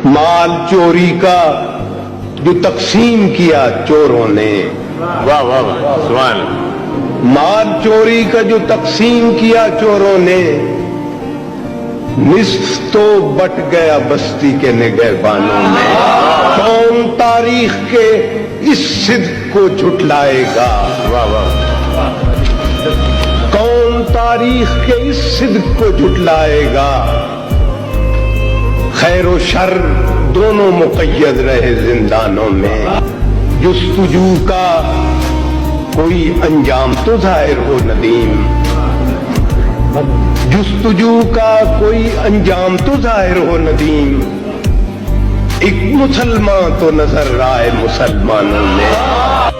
مال چوری کا جو تقسیم کیا چوروں نے، واہ واہ واہ، سبحان اللہ۔ مال چوری کا جو تقسیم کیا چوروں نے، نصف تو بٹ گیا بستی کے نگہبانوں میں۔ کون تاریخ کے اس صدق کو جھٹلائے گا؟ واہ واہ، کون تاریخ کے اس صدق کو جھٹلائے گا؟ خیر و شر دونوں مقید رہے زندانوں میں، جستجو کا کوئی انجام تو ظاہر ہو ندیم، جستجو کا کوئی انجام تو ظاہر ہو ندیم، ایک مسلمان تو نظر آئے مسلمانوں میں۔